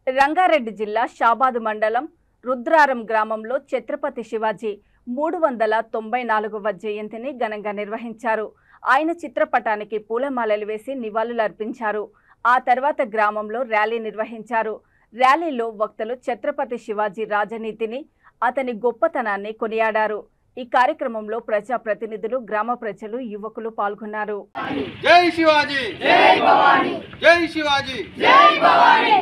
రంగారెడ్డి జిల్లా షాబాద్ మండలం రుద్రారం గ్రామంలో ఛత్రపతి శివాజీ 394వ జయంతిని ఘనంగా నిర్వహించారు. ఆయన చిత్రపటానికి పూలమాలలు వేసి నివాళులర్పించారు. ఆ తర్వాత గ్రామంలో ర్యాలీ నిర్వహించారు. ర్యాలీలో వక్తలు ఛత్రపతి శివాజీ రాజనీతిని, అతని గొప్పతనాన్ని కొనియాడారు. ఈ కార్యక్రమంలో ప్రజా ప్రతినిధులు, గ్రామ ప్రజలు, యువకులు పాల్గొన్నారు. జై శివాజీ, జై భవానీ, జై శివాజీ, జై భవానీ.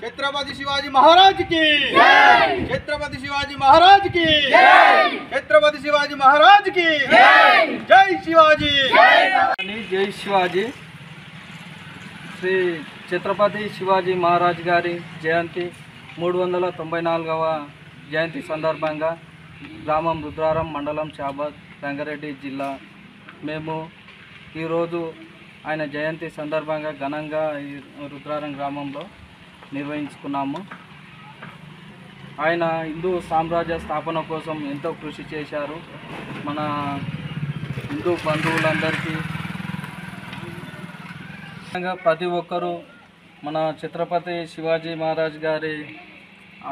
छत्रपति शिवाजी महाराज की जय, छत्रपति शिवाजी महाराज की जय, छत्रपति शिवाजी महाराज की जय, जय शिवाजी, जय शिवाजी. श्री छत्रपति शिवाजी महाराज गारी जयंती 394వ జయంతి సందర్భంగా గ్రామం రుద్రారం మండలం షాబాద్ రంగారెడ్డి జిల్లా మేము ఈరోజు ఆయన జయంతి సందర్భంగా ఘనంగా రుద్రారం గ్రామంలో నిర్వహించుకున్నాము. ఆయన హిందూ సామ్రాజ్య స్థాపన కోసం ఎంతో కృషి చేశారు. మన హిందూ బంధువులందరికీ ప్రతి ఒక్కరూ మన ఛత్రపతి శివాజీ మహారాజ్ గారి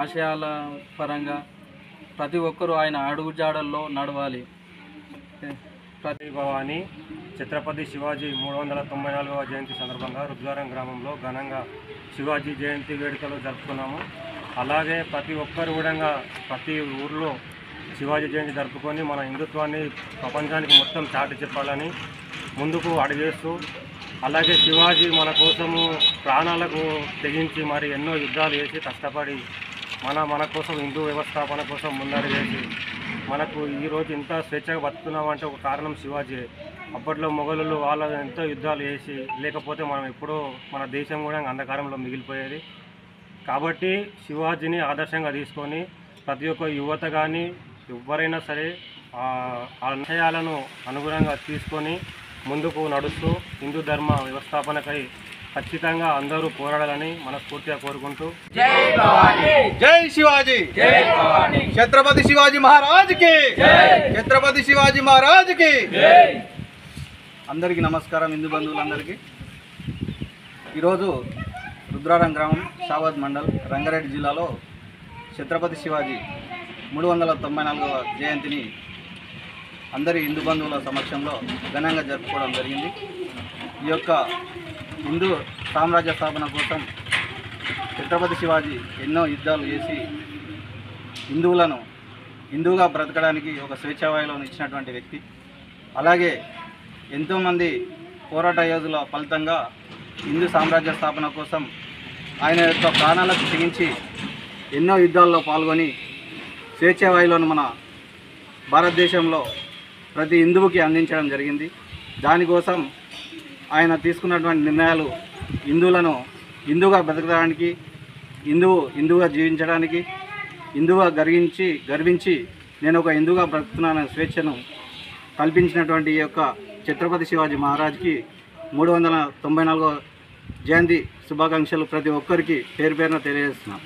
ఆశయాల పరంగా ప్రతి ఒక్కరూ ఆయన అడుగుజాడల్లో నడవాలి. ప్రతి భవానీ ఛత్రపతి శివాజీ 394వ జయంతి సందర్భంగా రుద్రారం గ్రామంలో ఘనంగా శివాజీ జయంతి వేడుకలు జరుపుకున్నాము. అలాగే ప్రతి ఒక్కరు కూడా ప్రతి ఊర్లో శివాజీ జయంతి జరుపుకొని మన హిందుత్వాన్ని ప్రపంచానికి మొత్తం చాటి చెప్పాలని ముందుకు అడుగేస్తూ, అలాగే శివాజీ మన కోసము ప్రాణాలకు తెగించి మరి ఎన్నో యుద్ధాలు చేసి కష్టపడి మన కోసం హిందూ వ్యవస్థాపన కోసం ముందడుగేసి మనకు ఈరోజు ఇంత స్వేచ్ఛగా బతుకుతున్నామంటే ఒక కారణం శివాజీ. అప్పట్లో మొఘలులు వాళ్ళు ఎంతో యుద్ధాలు చేసి లేకపోతే మనం ఎప్పుడో మన దేశం కూడా అంధకారంలో మిగిలిపోయేది. కాబట్టి శివాజీని ఆదర్శంగా తీసుకొని ప్రతి ఒక్క యువత కానీ ఎవరైనా సరే ఆ ఆశయాలను అనుగుణంగా తీసుకొని ముందుకు నడుస్తూ హిందూ ధర్మ వ్యవస్థాపనకై ఖచ్చితంగా అందరూ పోరాడాలని మనస్ఫూర్తిగా కోరుకుంటూ जय भवानी, जय शिवाजी, जय भवानी, छत्रपति शिवाजी महाराज की जय, छत्रपति शिवाजी महाराज की जय. అందరికీ నమస్కారం. హిందూ బంధువులందరికీ ఈరోజు రుద్రారం గ్రామం షాబాద్ మండల్ రంగారెడ్డి జిల్లాలో ఛత్రపతి శివాజీ 394వ జయంతిని అందరి హిందూ బంధువుల సమక్షంలో ఘనంగా జరుపుకోవడం జరిగింది. ఈ యొక్క హిందూ సామ్రాజ్య స్థాపన కోసం ఛత్రపతి శివాజీ ఎన్నో యుద్ధాలు చేసి హిందువులను హిందువుగా బ్రతకడానికి ఒక స్వేచ్ఛావాయులను ఇచ్చినటువంటి వ్యక్తి. అలాగే ఎంతోమంది పోరాట యోధుల ఫలితంగా హిందూ సామ్రాజ్య స్థాపన కోసం ఆయన యొక్క ప్రాణాలకు తెగించి ఎన్నో యుద్ధాల్లో పాల్గొని స్వేచ్ఛావాయులను మన భారతదేశంలో ప్రతి హిందువుకి అందించడం జరిగింది. దానికోసం ఆయన తీసుకున్నటువంటి నిర్ణయాలు హిందువులను హిందువుగా బ్రతకడానికి, హిందువుగా జీవించడానికి, హిందువుగా గర్వించి నేను ఒక హిందువుగా బ్రతుకుతున్నాననే స్వేచ్ఛను కల్పించినటువంటి ఈ యొక్క ఛత్రపతి శివాజీ మహారాజ్కి 394వ జయంతి శుభాకాంక్షలు ప్రతి ఒక్కరికి పేరు పేరున తెలియజేస్తున్నాను.